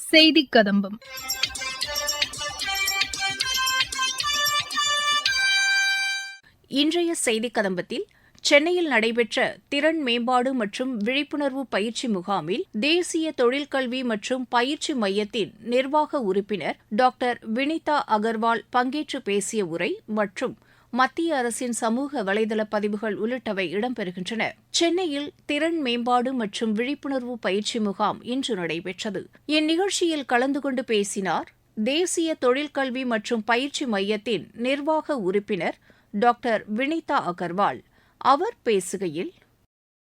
செய்திக் கதம்பம். இன்றைய செய்திக் கதம்பத்தில் சென்னையில் நடைபெற்ற திறன் மேம்பாடு மற்றும் விழிப்புணர்வு பயிற்சி முகாமில் தேசிய தொழிற்கல்வி மற்றும் பயிற்சி மையத்தின் நிர்வாக உறுப்பினர் டாக்டர் வினிதா அகர்வால் பங்கேற்று பேசிய உரை மற்றும் மத்திய அரசின் சமூக வலைதள பதிவுகள் உள்ளிட்டவை இடம்பெறுகின்றன. சென்னையில் திறன் மேம்பாடு மற்றும் விழிப்புணர்வு பயிற்சி முகாம் இன்று நடைபெற்றது. இந்நிகழ்ச்சியில் கலந்து கொண்டு பேசினார் தேசிய தொழிற்கல்வி மற்றும் பயிற்சி மையத்தின் நிர்வாக உறுப்பினர் டாக்டர் வினிதா அகர்வால். அவர் பேசுகையில்,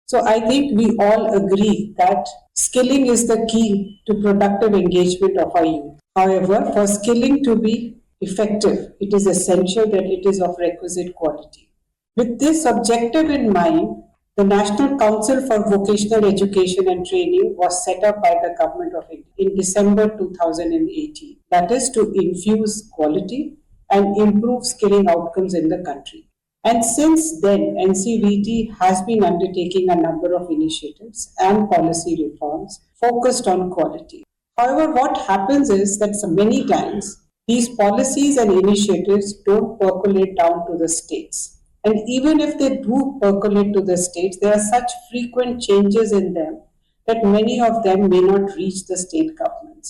So I think we all agree that skilling is the key to productive engagement of our youth. However, for skilling to be effective, it is essential that it is of requisite quality. With this objective in mind, the National Council for Vocational Education and Training was set up by the Government of India in December 2018. That is to infuse quality and improve skilling outcomes in the country. And since then, NCVT has been undertaking a number of initiatives and policy reforms focused on quality. However, what happens is that so many times these policies and initiatives don't percolate down to the states. And even if they do percolate to the states, there are such frequent changes in them that many of them may not reach the state governments.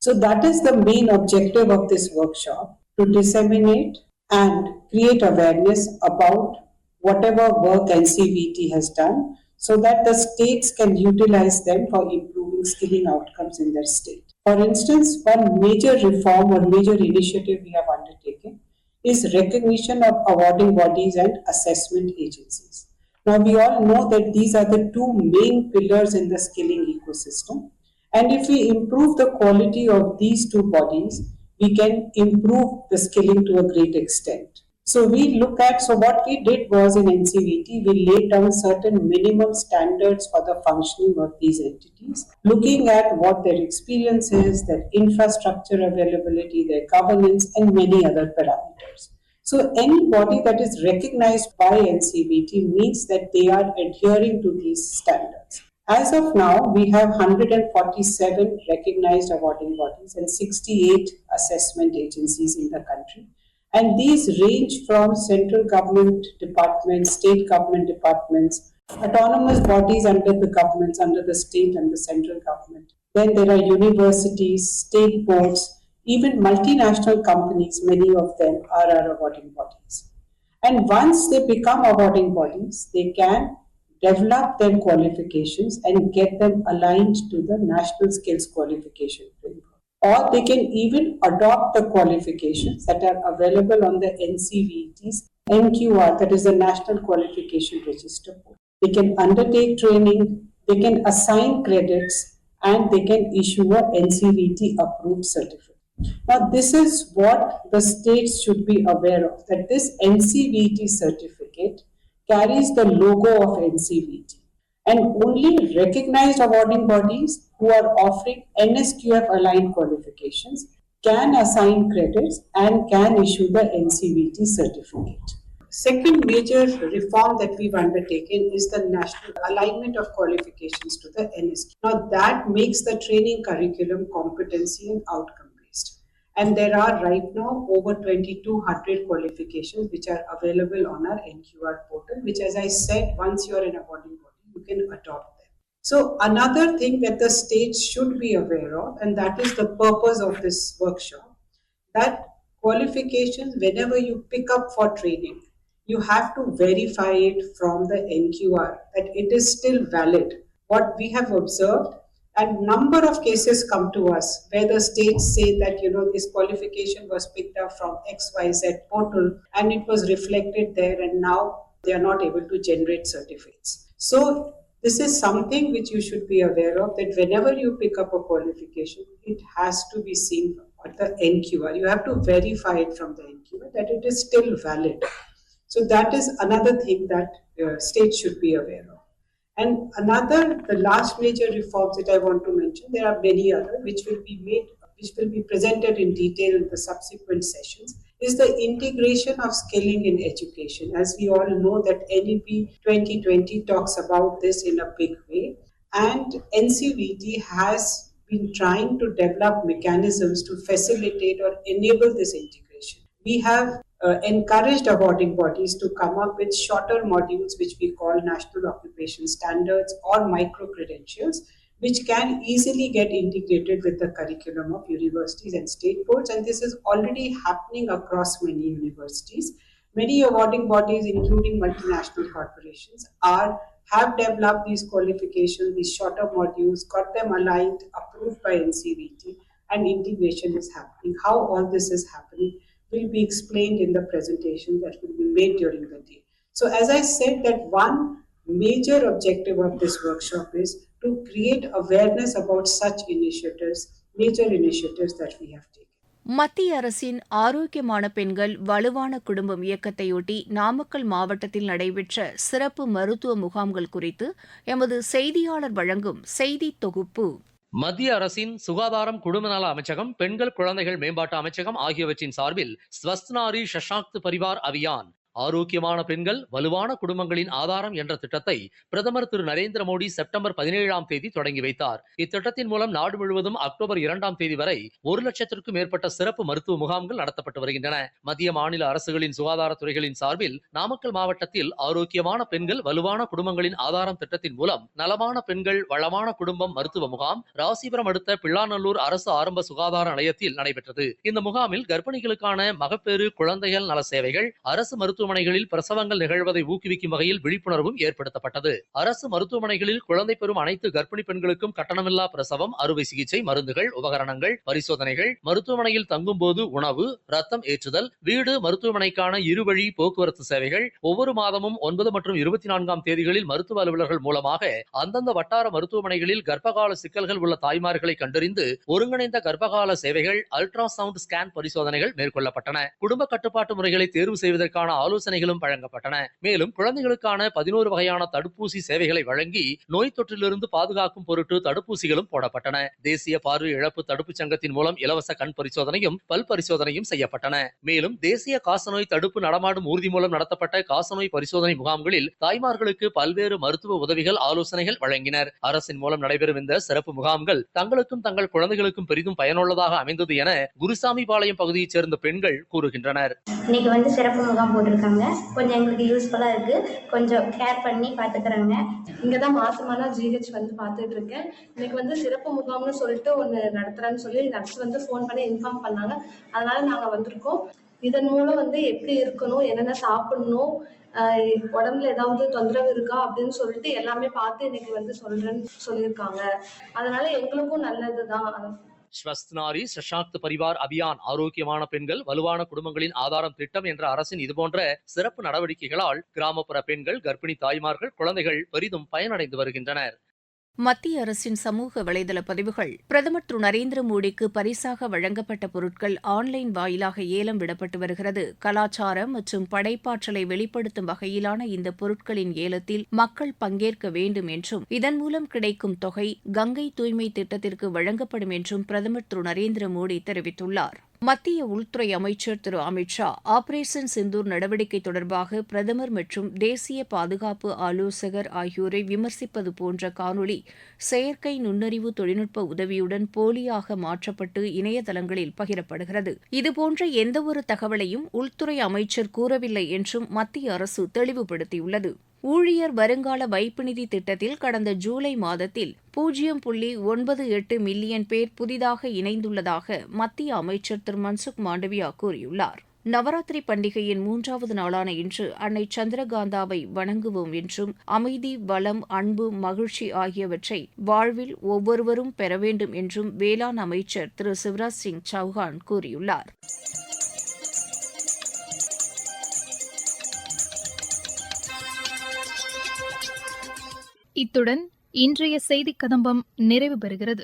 So that is the main objective of this workshop, to disseminate and create awareness about whatever work NCVT has done so that the states can utilize them for improving skilling outcomes in their state. For instance, one major reform or major initiative we have undertaken is recognition of awarding bodies and assessment agencies. Now, we all know that these are the two main pillars in the skilling ecosystem. And if we improve the quality of these two bodies, we can improve the skilling to a great extent. So what we did was in NCVT, we laid down certain minimum standards for the functioning of these entities, looking at what their experience is, their infrastructure availability, their governance, and many other parameters. So any body that is recognized by NCVT means that they are adhering to these standards. As of now, we have 147 recognized awarding bodies and 68 assessment agencies in the country. And these range from central government departments, state government departments, autonomous bodies under the governments, under the state and the central government. Then there are universities, state boards, even multinational companies, many of them are our awarding bodies. And once they become awarding bodies, they can develop their qualifications and get them aligned to the National Skills Qualification Framework. Or they can even adopt the qualifications that are available on the NCVT's NQR, that is the National Qualification Register. They can undertake training, they can assign credits, and they can issue a NCVT approved certificate. Now, this is what the states should be aware of, that this NCVT certificate carries the logo of NCVT, and only recognized awarding bodies who are offering NSQF aligned qualifications can assign credits and can issue the NCVT certificate. Second major reform that we've undertaken is the national alignment of qualifications to the NSQ. Now that makes the training curriculum competency and outcome based. And there are right now over 2,200 qualifications which are available on our NQR portal, which, as I said, once you're an awarding body, you can adopt them. So another thing that the states should be aware of, and that is the purpose of this workshop, that qualifications, whenever you pick up for training, you have to verify it from the NQR, that it is still valid. What we have observed, and number of cases come to us where the states say that, this qualification was picked up from XYZ portal and it was reflected there, and now they are not able to generate certificates. So this is something which you should be aware of, that whenever you pick up a qualification, it has to be seen at the NQR. You have to verify it from the NQR that it is still valid. So that is another thing that states should be aware of. And the last major reforms that I want to mention, there are many others which will be presented in detail in the subsequent sessions, is the integration of skilling in education. As we all know that NEP 2020 talks about this in a big way, and NCVT has been trying to develop mechanisms to facilitate or enable this integration. We have encouraged awarding bodies to come up with shorter modules, which we call National Occupation Standards or micro-credentials, which can easily get integrated with the curriculum of universities and state boards. And this is already happening across many universities. Many awarding bodies, including multinational corporations, have developed these qualifications, these shorter modules, got them aligned, approved by NCVT, and integration is happening. How all this is happening will be explained in the presentation that will be made during the day. So as I said, that one major objective of this workshop is to create awareness about such initiatives, major initiatives that we have taken. மத்திய அரசின் ஆரோக்கியமான பெண்கள் வலுவான குடும்பம் இயக்கத்தையொட்டி நாமக்கல் மாவட்டத்தில் நடைபெற்ற சிறப்பு மருத்துவ முகாம்கள் குறித்து எமது செய்தியாளர் வழங்கும் செய்தி தொகுப்பு. மத்திய அரசின் சுகாதாரம், குடும்ப நல அமைச்சகம், பெண்கள் குழந்தைகள் மேம்பாட்டு அமைச்சகம் ஆகியவற்றின் சார்பில் ஸ்வஸ்த் நாரி சஷாக்த் பரிவார் அபியான், ஆரோக்கியமான பெண்கள் வலுவான குடும்பங்களின் ஆதாரம் என்ற திட்டத்தை பிரதமர் திரு நரேந்திர மோடி செப்டம்பர் 17ஆம் தேதி தொடங்கி வைத்தார். இத்திட்டத்தின் மூலம் நாடு முழுவதும் அக்டோபர் 2ஆம் தேதி வரை 1 லட்சத்திற்கும் மேற்பட்ட சிறப்பு மருத்துவ முகாம்கள் நடத்தப்பட்டு வருகின்றன. மத்திய மாநில அரசுகளின் சுகாதாரத்துறைகளின் சார்பில் நாமக்கல் மாவட்டத்தில் ஆரோக்கியமான பெண்கள் வலுவான குடும்பங்களின் ஆதாரம் திட்டத்தின் மூலம் நலமான பெண்கள் வளமான குடும்பம் மருத்துவ முகாம் ராசிபுரம் அடுத்த பிள்ளாநல்லூர் அரசு ஆரம்ப சுகாதார நிலையத்தில் நடைபெற்றது. இந்த முகாமில் கர்ப்பிணிகளுக்கான மகப்பேறு, குழந்தைகள் நல சேவைகள், அரசு மருத்துவமனைகளில் பிரசவங்கள் நிகழ்வதை ஊக்குவிக்கும் வகையில் விழிப்புணர்வும் ஏற்படுத்தப்பட்டது. அரசு மருத்துவமனைகளில் குழந்தை பெறும் அனைத்து கர்ப்பிணி பெண்களுக்கும் கட்டணமில்லா பிரசவம், அறுவை சிகிச்சை, மருந்துகள், உபகரணங்கள், பரிசோதனைகள், மருத்துவமனையில் தங்கும் போது உணவு, ரத்தம் ஏற்றுதல், வீடு, மருத்துவமனைக்கான இருவழி போக்குவரத்து சேவைகள், ஒவ்வொரு மாதமும் 9 மற்றும் 24ஆம் தேதிகளில் மருத்துவ அலுவலர்கள் மூலமாக அந்தந்த வட்டார மருத்துவமனைகளில் கர்ப்பகால சிக்கல்கள் உள்ள தாய்மார்களை கண்டறிந்து ஒருங்கிணைந்த கர்ப்பகால சேவைகள், அல்ட்ராசவுண்ட் ஸ்கேன் பரிசோதனைகள் மேற்கொள்ளப்பட்டன. குடும்ப கட்டுப்பாட்டு முறைகளை தேர்வு செய்வதற்கான ஆலோசனைகளும் வழங்கப்பட்டன. மேலும் குழந்தைகளுக்கான 11 வகையான தடுப்பூசி சேவைகளை வழங்கி நோய் தொற்றிலிருந்து பாதுகாக்கும் பொருட்டு தடுப்பூசிகளும் போடப்பட்டன. தேசிய பார்வை இழப்பு தடுப்பு சங்கத்தின் மூலம் இலவச கண் பரிசோதனையும் பல் பரிசோதனையும் செய்யப்பட்டன. மேலும் தேசிய காசநோய் தடுப்பு நடமாடும் ஊர்தி மூலம் நடத்தப்பட்ட காசநோய் பரிசோதனை முகாம்களில் தாய்மார்களுக்கு பல்வேறு மருத்துவ உதவிகள், ஆலோசனைகள் வழங்கினர். அரசின் மூலம் நடைபெறும் இந்த சிறப்பு முகாம்கள் தங்களுக்கும் தங்கள் குழந்தைகளுக்கும் பெரிதும் பயனுள்ளதாக அமைந்தது என குருசாமிபாளையம் பகுதியைச் சேர்ந்த பெண்கள் கூறுகின்றனர். இன்னைக்கு சிறப்பு முகாம் போட்டிருக்காங்க. கொஞ்சம் எங்களுக்கு யூஸ்ஃபுல்லா இருக்கு. கொஞ்சம் கேர் பண்ணி பாத்துக்கிறாங்க. இங்கதான் மாசமான ஜிஹெச் பார்த்துட்டு இருக்கேன். இன்னைக்கு சிறப்பு முகாம்னு சொல்லிட்டு ஒண்ணு நடத்துறேன்னு சொல்லி நர்ஸ் ஃபோன் பண்ணி இன்ஃபார்ம் பண்ணாங்க. அதனால நாங்க வந்திருக்கோம். இதன் மூலம் எப்படி இருக்கணும், என்னென்ன சாப்பிடணும், உடம்புல ஏதாவது தொந்தரவு இருக்கா அப்படின்னு சொல்லிட்டு எல்லாமே பார்த்து இன்னைக்கு சொல்றேன்னு சொல்லியிருக்காங்க. அதனால எங்களுக்கும் நல்லதுதான். ஸ்வஸ்த் நாரி சஷாக்த் பரிவார் அபியான், ஆரோக்கியமான பெண்கள் வலுவான குடும்பங்களின் ஆதாரம் திட்டம் என்ற அரசின் இதுபோன்ற சிறப்பு நடவடிக்கைகளால் கிராமப்புற பெண்கள், கர்ப்பிணி தாய்மார்கள், குழந்தைகள் பெரிதும் பயனடைந்து வருகின்றனர். மத்திய அரசின் சமூக வலைதள பதிவுகள். பிரதமர் திரு நரேந்திர மோடிக்கு பரிசாக வழங்கப்பட்ட பொருட்கள் ஆன்லைன் வாயிலாக ஏலம் விடப்பட்டு வருகிறது. கலாச்சாரம் மற்றும் படைப்பாற்றலை வெளிப்படுத்தும் வகையிலான இந்த பொருட்களின் ஏலத்தில் மக்கள் பங்கேற்க வேண்டும் என்றும் இதன் மூலம் கிடைக்கும் தொகை கங்கை தூய்மை திட்டத்திற்கு வழங்கப்படும் என்றும் பிரதமர் திரு நரேந்திர மோடி தெரிவித்துள்ளார். மத்திய உள்துறை அமைச்சர் திரு அமித் ஷா ஆபரேஷன் சிந்தூர் நடவடிக்கை தொடர்பாக பிரதமர் மற்றும் தேசிய பாதுகாப்பு ஆலோசகர் ஆகியோரை விமர்சிப்பது போன்ற காணொலி செயற்கை நுண்ணறிவு தொழில்நுட்ப உதவியுடன் போலியாக மாற்றப்பட்டு இணையதளங்களில் பகிரப்படுகிறது. இதுபோன்ற எந்தவொரு தகவலையும் உள்துறை அமைச்சர் கூறவில்லை என்றும் மத்திய அரசு தெளிவுபடுத்தியுள்ளது. ஊழியர் வருங்கால வைப்பு நிதி திட்டத்தில் கடந்த ஜூலை மாதத்தில் 0.98 மில்லியன் பேர் புதிதாக இணைந்துள்ளதாக மத்திய அமைச்சர் திரு மன்சுக் மாண்டவியா கூறியுள்ளார். நவராத்திரி பண்டிகையின் 3வது நாளான இன்று அன்னை சந்திரகாந்தாவை வணங்குவோம் என்றும் அமைதி, வளம், அன்பு, மகிழ்ச்சி ஆகியவற்றை வாழ்வில் ஒவ்வொருவரும் பெற வேண்டும் என்றும் வேளாண் அமைச்சர் திரு சிவராஜ் சிங் சௌஹான் கூறியுள்ளார். இத்துடன் இன்றைய செய்திக் கதம்பம் நிறைவு பெறுகிறது.